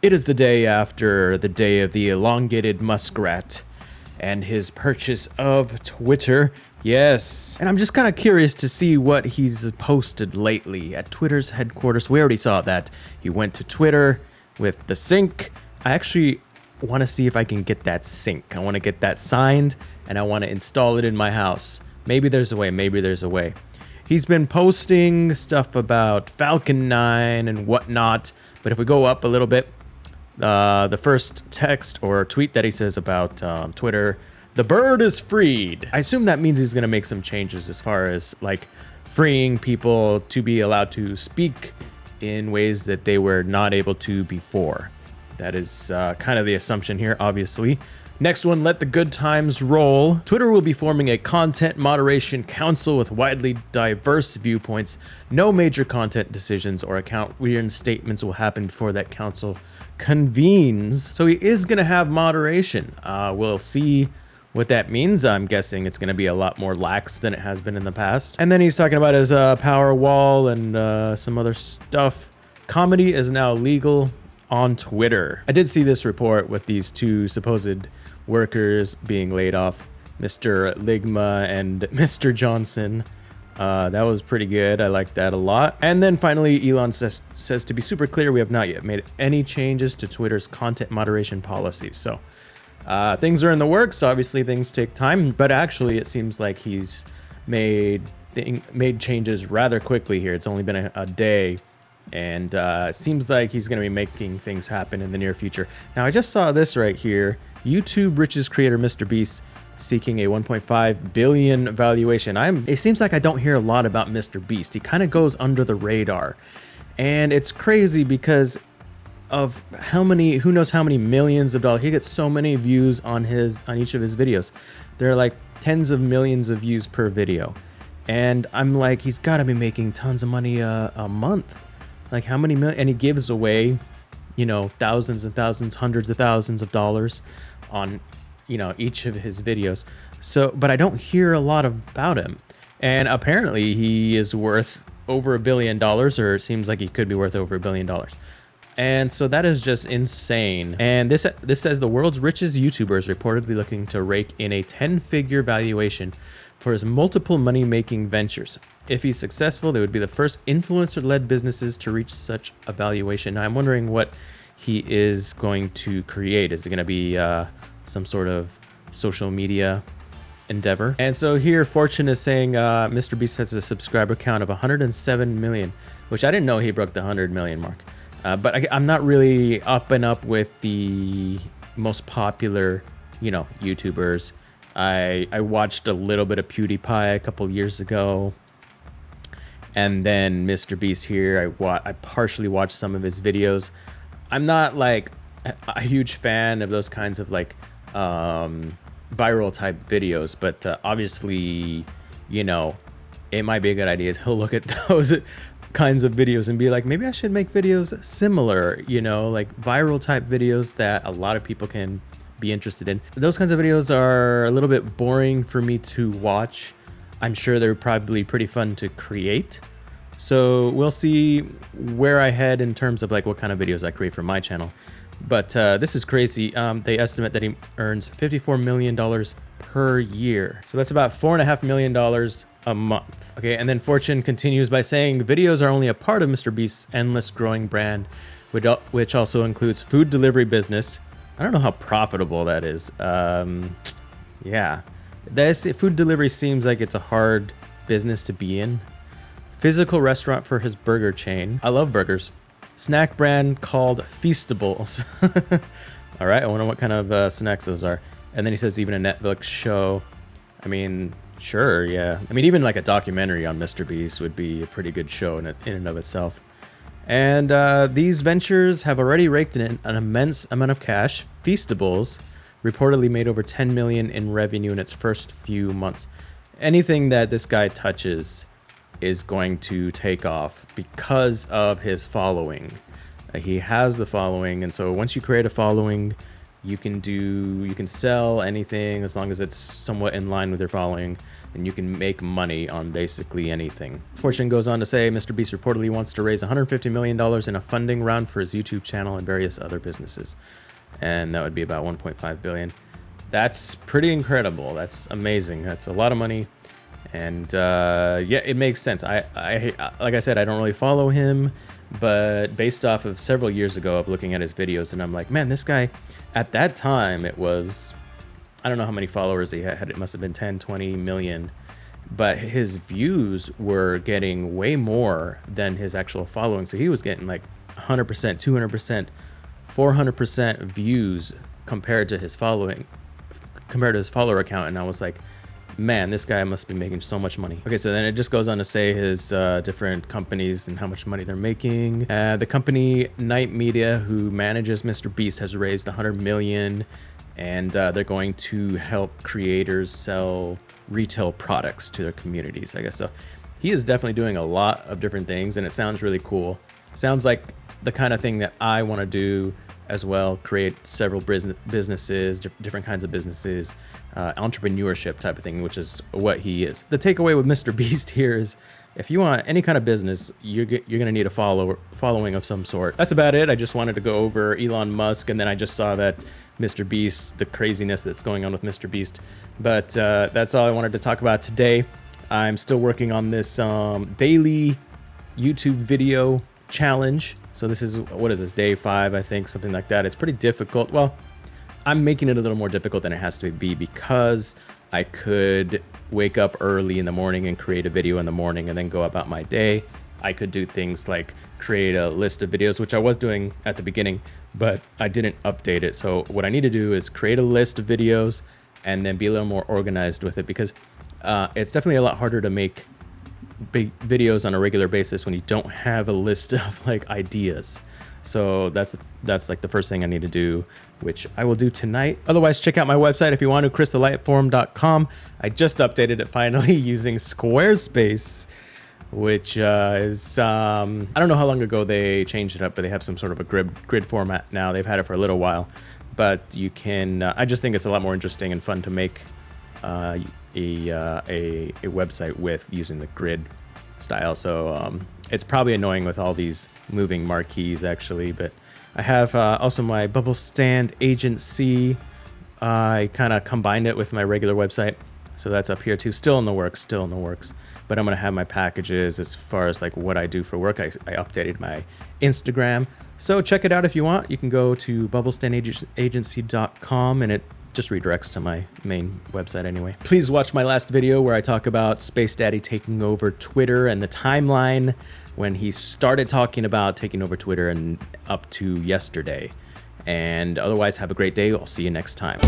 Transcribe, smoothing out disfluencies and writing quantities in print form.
It is the day after the day of the elongated muskrat and his purchase of Twitter. Yes. And I'm just kind of curious to see what he's posted lately at Twitter's headquarters. We already saw that. He went to Twitter with the sync. I actually want to see if I can get that sync. I want to get that signed and I want to install it in my house. Maybe there's a way. Maybe there's a way. He's been posting stuff about Falcon 9 and whatnot. But if we go up a little bit, the first text or tweet that he says about Twitter, the bird is freed. I assume that means he's going to make some changes as far as like freeing people to be allowed to speak in ways that they were not able to before. That is kind of the assumption here, obviously. Next one, let the good times roll. Twitter will be forming a content moderation council with widely diverse viewpoints. No major content decisions or account reinstatements will happen before that council convenes. So he is going to have moderation. We'll see what that means. I'm guessing it's going to be a lot more lax than it has been in the past. And then he's talking about his power wall and some other stuff. Comedy is now legal on Twitter. I did see this report with these two supposed workers being laid off, Mr. Ligma and Mr. Johnson. That was pretty good. I liked that a lot. And then finally, Elon says to be super clear, we have not yet made any changes to Twitter's content moderation policies. So things are in the works. Obviously, things take time, but actually, it seems like he's made changes rather quickly here. It's only been a day. And it seems like he's going to be making things happen in the near future. Now, I just saw this right here. YouTube richest creator Mr. Beast seeking a 1.5 billion valuation. It seems like I don't hear a lot about Mr. Beast. He kind of goes under the radar. And it's crazy because of who knows how many millions of dollars. He gets so many views on each of his videos. There are like tens of millions of views per video. And I'm like, he's got to be making tons of money a month. Like how many million? And he gives away, thousands and thousands, hundreds of thousands of dollars on, each of his videos. So, but I don't hear a lot about him. And apparently he is worth over $1 billion, or it seems like he could be worth over $1 billion. And so that is just insane. And this says the world's richest YouTuber is reportedly looking to rake in a 10-figure valuation for his multiple money-making ventures. If he's successful, they would be the first influencer-led businesses to reach such a valuation. Now, I'm wondering what he is going to create. Is it going to be some sort of social media endeavor? And so here, Fortune is saying Mr. Beast has a subscriber count of 107 million, which I didn't know he broke the 100 million mark. But I'm not really up with the most popular, YouTubers. I watched a little bit of PewDiePie a couple years ago. And then Mr. Beast here, I partially watched some of his videos. I'm not like a huge fan of those kinds of like viral type videos, but obviously, it might be a good idea to look at those kinds of videos and be like, maybe I should make videos similar, like viral type videos that a lot of people can be interested in. Those kinds of videos are a little bit boring for me to watch. I'm sure they're probably pretty fun to create. So we'll see where I head in terms of like what kind of videos I create for my channel. But this is crazy. They estimate that he earns $54 million per year. So that's about $4.5 million a month. Okay, and then Fortune continues by saying videos are only a part of Mr. Beast's endless growing brand, which also includes food delivery business. I don't know how profitable that is. Yeah. This food delivery seems like it's a hard business to be in. Physical restaurant for his burger chain. I love burgers. Snack brand called Feastables. All right, I wonder what kind of snacks those are. And then he says even a Netflix show. I mean, sure, yeah. I mean, even like a documentary on Mr. Beast would be a pretty good show in and of itself. And these ventures have already raked in an immense amount of cash. Feastables reportedly made over 10 million in revenue in its first few months. Anything that this guy touches is going to take off because of his following. He has the following, and so once you create a following, You can sell anything as long as it's somewhat in line with your following, and you can make money on basically anything. Fortune goes on to say Mr. Beast reportedly wants to raise $150 million in a funding round for his YouTube channel and various other businesses. And that would be about 1.5 billion. That's pretty incredible. That's amazing. That's a lot of money. And yeah, it makes sense. I like I said, I don't really follow him, but based off of several years ago of looking at his videos, and I'm like, man, this guy, at that time, it was, I don't know how many followers he had. It must have been 10, 20 million, but his views were getting way more than his actual following. So he was getting like 100%, 200%, 400% views compared to his following, compared to his follower account. And I was like, man, this guy must be making so much money. Okay, so then it just goes on to say his different companies and how much money they're making. The company Night Media, who manages Mr. Beast, has raised 100 million, and they're going to help creators sell retail products to their communities, I guess. So he is definitely doing a lot of different things, and it sounds really cool. Sounds like the kind of thing that I want to do as well, create several businesses, different kinds of businesses, entrepreneurship type of thing, which is what he is. The takeaway with Mr. Beast here is, if you want any kind of business, you're gonna need a following of some sort. That's about it. I just wanted to go over Elon Musk, and then I just saw that Mr. Beast, the craziness that's going on with Mr. Beast. But that's all I wanted to talk about today. I'm still working on this daily YouTube video challenge. So this is, what is this, day 5, I think, something like that. It's pretty difficult. Well, I'm making it a little more difficult than it has to be, because I could wake up early in the morning and create a video in the morning and then go about my day. I could do things like create a list of videos, which I was doing at the beginning, but I didn't update it. So what I need to do is create a list of videos and then be a little more organized with it, because it's definitely a lot harder to make big videos on a regular basis when you don't have a list of like ideas. So that's like the first thing I need to do, which I will do tonight. Otherwise, check out my website if you want to, christhelightforum.com. I just updated it finally using Squarespace, which is I don't know how long ago they changed it up, but they have some sort of a grid format now. They've had it for a little while, but you can I just think it's a lot more interesting and fun to make a website with using the grid style. So it's probably annoying with all these moving marquees actually, but I have also my bubble stand agency. I kind of combined it with my regular website, so that's up here too. Still in the works, but I'm gonna have my packages as far as like what I do for work. I updated my Instagram, so check it out if you want. You can go to bubblestandagency.com, and it just redirects to my main website anyway. Please watch my last video where I talk about Space Daddy taking over Twitter and the timeline when he started talking about taking over Twitter and up to yesterday. And otherwise, have a great day. I'll see you next time.